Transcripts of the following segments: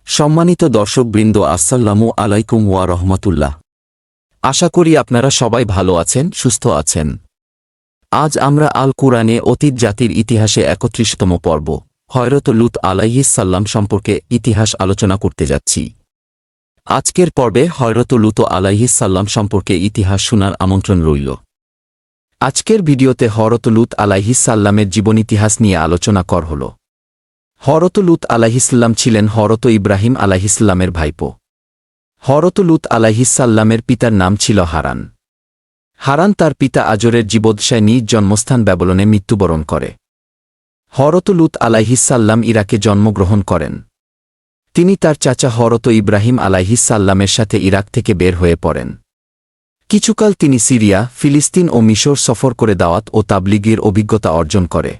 সম্মানিত দর্শকবৃন্দ, আসসালামু আলাইকুম ওয়া রহমাতুল্লাহ। আশা করি আপনারা সবাই ভালো আছেন, সুস্থ আছেন। আজ আমরা আল কুরআনে অতীত জাতির ইতিহাসে ৩১তম পর্ব হযরত লূত আলাইহিস সাল্লাম সম্পর্কে ইতিহাস আলোচনা করতে যাচ্ছি। আজকের পর্বে হযরত লূত আলাইহিস সাল্লাম সম্পর্কে ইতিহাস শোনার আমন্ত্রণ রইল। আজকের ভিডিওতে হযরত লূত আলাইহিস সাল্লামের জীবনীতিহাস নিয়ে আলোচনা করা হল। হযরত লূত আলাইহিসসাল্লাম ছিলেন হযরত ইব্রাহিম আলাইহিসসাল্লামের ভাইপো। হযরত লূত আলাইহিসসাল্লামের পিতার নাম ছিল হারান। হারান তার পিতা আজরের জীবদ্দশায় নিজ জন্মস্থান ব্যাবিলনে মৃত্যুবরণ করে। হযরত লূত আলাইহিসসাল্লাম ইরাকে জন্মগ্রহণ করেন। তিনি তার চাচা হযরত ইব্রাহিম আলাইহিসসাল্লামের সাথে ইরাক থেকে বের হয়ে পড়েন। কিছুকাল তিনি সিরিয়া, ফিলিস্তিন ও মিশর সফর করে দাওয়াত ও তাবলীগের অভিজ্ঞতা অর্জন করে।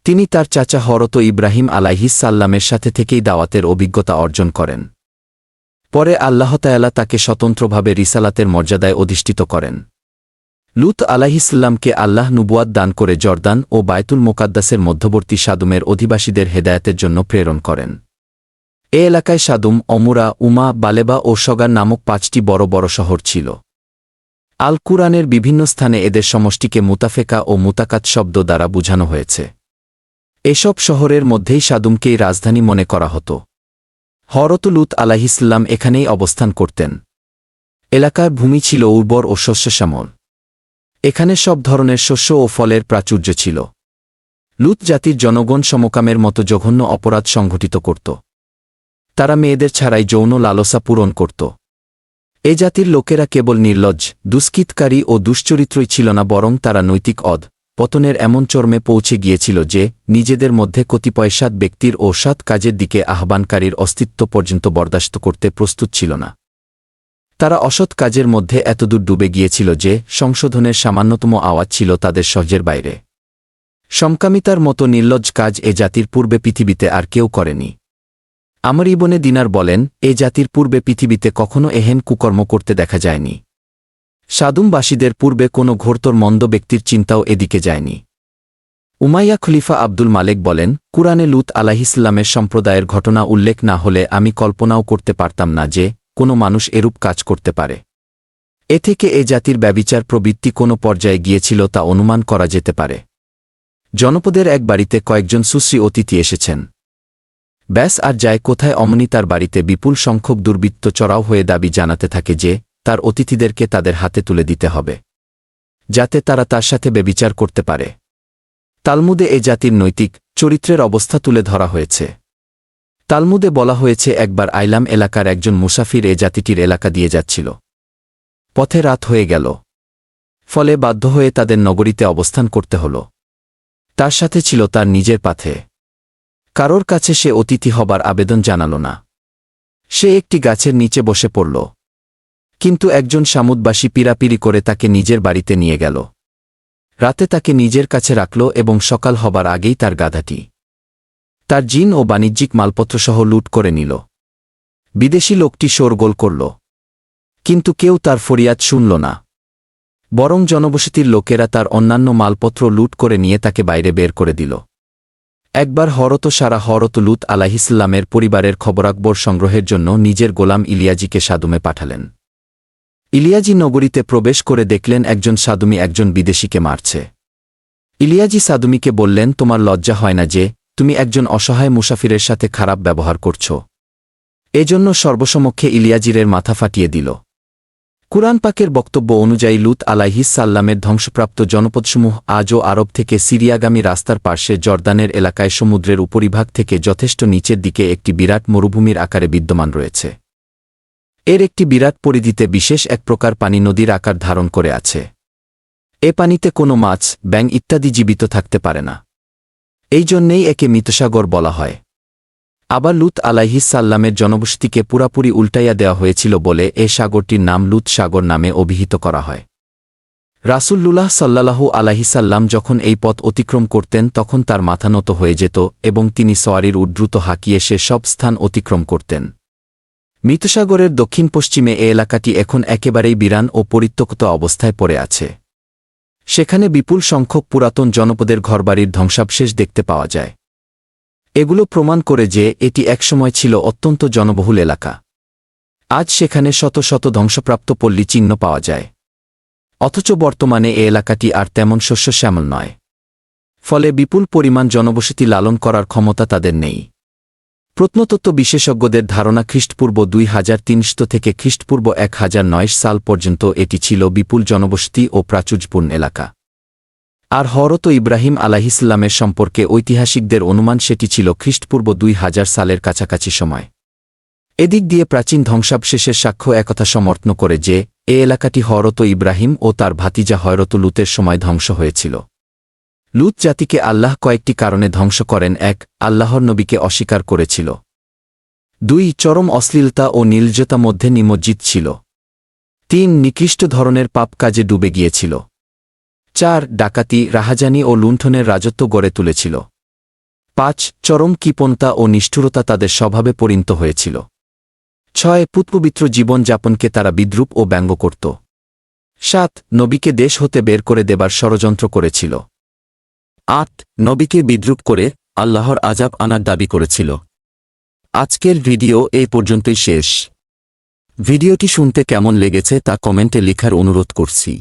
তিনি তার চাচা হযরত ইব্রাহিম আলাইহিসসাল্লামের সাথে থেকেই দাওয়াতের অভিজ্ঞতা অর্জন করেন। পরে আল্লাহ তাআলা তাকে স্বতন্ত্রভাবে রিসালাতের মর্যাদায় অধিষ্ঠিত করেন। লূত আলাইহিসসাল্লামকে আল্লাহ নবুয়াত দান করে জর্দান ও বায়তুল মোকাদ্দাসের মধ্যবর্তী সাদুমের অধিবাসীদের হেদায়েতের জন্য প্রেরণ করেন। এ এলাকায় সাদুম, অমুরা, উমা, বালেবা ও সগার নামক ৫টি বড় বড় শহর ছিল। আল কুরআনের বিভিন্ন স্থানে এদের সমষ্টিকে মুতাফেকা ও মুতাকাত শব্দ দ্বারা বোঝানো হয়েছে। এসব শহরের মধ্যেই সাদুমকেই রাজধানী মনে করা হতো। হযরত লূত আলাইহিসসাল্লাম এখানেই অবস্থান করতেন। এলাকার ভূমি ছিল উর্বর ও শস্যশ্যামল। এখানে সব ধরনের শস্য ও ফলের প্রাচুর্য ছিল। লূত জাতির জনগণ সমকামের মতো জঘন্য অপরাধ সংঘটিত করত। তারা মেয়েদের ছাড়াই যৌন লালসা পূরণ করত। এ জাতির লোকেরা কেবল নির্লজ্জ, দুষ্কৃতকারী ও দুশ্চরিত্রই ছিল না, বরং তারা নৈতিক পতনের এমন চরমে পৌঁছে গিয়েছিল যে নিজেদের মধ্যে কতিপয় সৎ ব্যক্তির ও সৎ কাজের দিকে আহ্বানকারীর অস্তিত্ব পর্যন্ত বরদাস্ত করতে প্রস্তুত ছিল না। তারা অসৎ কাজের মধ্যে এতদূর ডুবে গিয়েছিল যে সংশোধনের সামান্যতম আওয়াজ ছিল তাদের সহ্যের বাইরে। সমকামিতার মতো নির্লজ্জ কাজ এ জাতির পূর্বে পৃথিবীতে আর কেউ করেনি। আমর ইবনে দিনার বলেন, এ জাতির পূর্বে পৃথিবীতে কখনো এহেন কুকর্ম করতে দেখা যায়নি। সাদুমবাসীদের পূর্বে কোনো ঘোরতর মন্দ ব্যক্তির চিন্তাও এদিকে যায়নি। উমাইয়া খলিফা আব্দুল মালেক বলেন, কুরআনে লূত আলাইহিসসালামের সম্প্রদায়ের ঘটনা উল্লেখ না হলে আমি কল্পনাও করতে পারতাম না যে কোনো মানুষ এরূপ কাজ করতে পারে। এ থেকে এ জাতির ব্যভিচার প্রবৃত্তি কোনো পর্যায়ে গিয়েছিল তা অনুমান করা যেতে পারে। জনপদের এক বাড়িতে কয়েকজন সুশ্রী অতিথি এসেছেন। ব্যাস আর যায় কোথায়, অমনি তার বাড়িতে বিপুল সংখ্যক দুর্বৃত্ত চড়াও হয়ে দাবি জানাতে থাকে যে তার অতিথিদেরকে তাদের হাতে তুলে দিতে হবে, যাতে তারা তার সাথে ব্যভিচার করতে পারে। তালমুদে এ জাতির নৈতিক চরিত্রের অবস্থা তুলে ধরা হয়েছে। তালমুদে বলা হয়েছে, একবার আইলাম এলাকার একজন মুসাফির এ জাতিটির এলাকা দিয়ে যাচ্ছিল। পথে রাত হয়ে গেল। ফলে বাধ্য হয়ে তাদের নগরীতে অবস্থান করতে হল। তার সাথে ছিল তার নিজের পাথে। কারোর কাছে সে অতিথি হবার আবেদন জানাল না। সে একটি গাছের নিচে বসে পড়ল। কিন্তু একজন সামুদবাসী পীড়াপিড়ি করে তাকে নিজের বাড়িতে নিয়ে গেল। রাতে তাকে নিজের কাছে রাখল এবং সকাল হবার আগেই তার গাধাটি, তার জিন ও বাণিজ্যিক মালপত্রসহ লুট করে নিল। বিদেশি লোকটি শোরগোল করল, কিন্তু কেউ তার ফরিয়াদ শুনল না। বরং জনবসতির লোকেরা তার অন্যান্য মালপত্র লুট করে নিয়ে তাকে বাইরে বের করে দিল। একবার হযরত লূত আলাইহিসসালামের পরিবারের খবরাখবর সংগ্রহের জন্য নিজের গোলাম ইলিয়াজিকে সাদুমে পাঠালেন। ইলিয়াজি নগরীতে প্রবেশ করে দেখলেন একজন সাদুমী একজন বিদেশিকে মারছে। ইলিয়াজি সাদুমীকে বললেন, তোমার লজ্জা হয় না যে তুমি একজন অসহায় মুসাফিরের সাথে খারাপ ব্যবহার করছ? এজন্য সর্বসমক্ষে ইলিয়াজিরের মাথা ফাটিয়ে দিল। কুরআন পাকের বক্তব্য অনুযায়ী লূত আলাইহিসসাল্লামের ধ্বংসপ্রাপ্ত জনপদসমূহ আজও আরব থেকে সিরিয়াগামী রাস্তার পার্শ্বে জর্দানের এলাকায় সমুদ্রের উপরিভাগ থেকে যথেষ্ট নিচের দিকে একটি বিরাট মরুভূমির আকারে বিদ্যমান রয়েছে। এর একটি বিরাট পরিধিতে বিশেষ এক প্রকার পানি নদীর আকার ধারণ করে আছে। এ পানিতে কোনো মাছ, ব্যাঙ ইত্যাদি জীবিত থাকতে পারে না। এই জন্যেই একে মৃতসাগর বলা হয়। আবার লূত আলাইহিসসাল্লামের জনবসতিকে পুরাপুরি উল্টাইয়া দেওয়া হয়েছিল বলে এ সাগরটির নাম লূত সাগর নামে অভিহিত করা হয়। রাসূলুল্লাহ সাল্লাল্লাহু আলাইহি সাল্লাম যখন এই পথ অতিক্রম করতেন তখন তার মাথা নত হয়ে যেত এবং তিনি সওয়ারির উদ্দ্রুত হাঁকিয়ে সে সব স্থান অতিক্রম করতেন। মৃতসাগরের দক্ষিণ পশ্চিমে এ এলাকাটি এখন একেবারেই বিরান ও পরিত্যক্ত অবস্থায় পড়ে আছে। সেখানে বিপুল সংখ্যক পুরাতন জনপদের ঘরবাড়ির ধ্বংসাবশেষ দেখতে পাওয়া যায়। এগুলো প্রমাণ করে যে এটি একসময় ছিল অত্যন্ত জনবহুল এলাকা। আজ সেখানে শত শত ধ্বংসপ্রাপ্ত পল্লী চিহ্ন পাওয়া যায়। অথচ বর্তমানে এ এলাকাটি আর তেমন শস্যশ্যামল নয়। ফলে বিপুল পরিমাণ জনবসতি লালন করার ক্ষমতা তাদের নেই। প্রত্নতত্ত্ব বিশেষজ্ঞদের ধারণা খ্রিস্টপূর্ব 2300 থেকে খ্রিস্টপূর্ব 1009 সাল পর্যন্ত এটি ছিল বিপুল জনবসতি ও প্রাচুর্যপূর্ণ এলাকা। আর হযরত ইব্রাহিম আলাইহিসসালামের সম্পর্কে ঐতিহাসিকদের অনুমান সেটি ছিল খ্রিস্টপূর্ব 2000 সালের কাছাকাছি সময়। এদিক দিয়ে প্রাচীন ধ্বংসাবশেষের সাক্ষ্য একথা সমর্থন করে যে এ এলাকাটি হযরত ইব্রাহিম ও তার ভাতিজা হযরত লূতের সময় ধ্বংস হয়েছিল। লূত জাতিকে আল্লাহ কয়েকটি কারণে ধ্বংস করেন। 1. আল্লাহর নবীকে অস্বীকার করেছিল। 2. চরম অশ্লীলতা ও নির্লজ্জতা মধ্যে নিমজ্জিত ছিল। 3. নিকৃষ্ট ধরনের পাপ কাজে ডুবে গিয়েছিল। 4. ডাকাতি, রাহাজানি ও লুণ্ঠনের রাজত্ব গড়ে তুলেছিল। 5. চরম কৃপণতা ও নিষ্ঠুরতা তাদের স্বভাবে পরিণত হয়েছিল। 6. পুতপবিত্র জীবন যাপনকে তারা বিদ্রূপ ও ব্যঙ্গ করত। 7. নবীকে দেশ হতে বের করে দেবার ষড়যন্ত্র করেছিল। 8. নবীকে বিদ্রূপ করে আল্লাহর আযাব আনার দাবি করেছিল। আজকের ভিডিও এই পর্যন্তই শেষ। ভিডিওটি শুনতে কেমন লেগেছে তা কমেন্টে লেখার অনুরোধ করছি।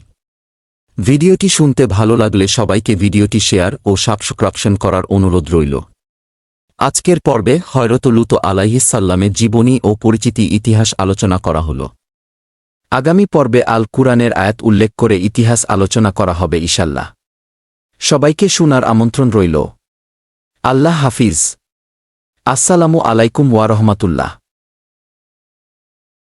ভিডিওটি শুনতে ভালো লাগলে সবাইকে ভিডিওটি শেয়ার ও সাবস্ক্রিপশন করার অনুরোধ রইল। আজকের পর্বে হযরত লূত আলাইহিসসালামের জীবনী ও পরিচিতি ইতিহাস আলোচনা করা হল। আগামী পর্বে আল কুরআনের আয়াত উল্লেখ করে ইতিহাস আলোচনা করা হবে ইনশাআল্লাহ। সবাইকে শোনার আমন্ত্রণ রইল। আল্লাহ হাফিজ। আসসালামু আলাইকুম ওয়া রাহমাতুল্লাহ।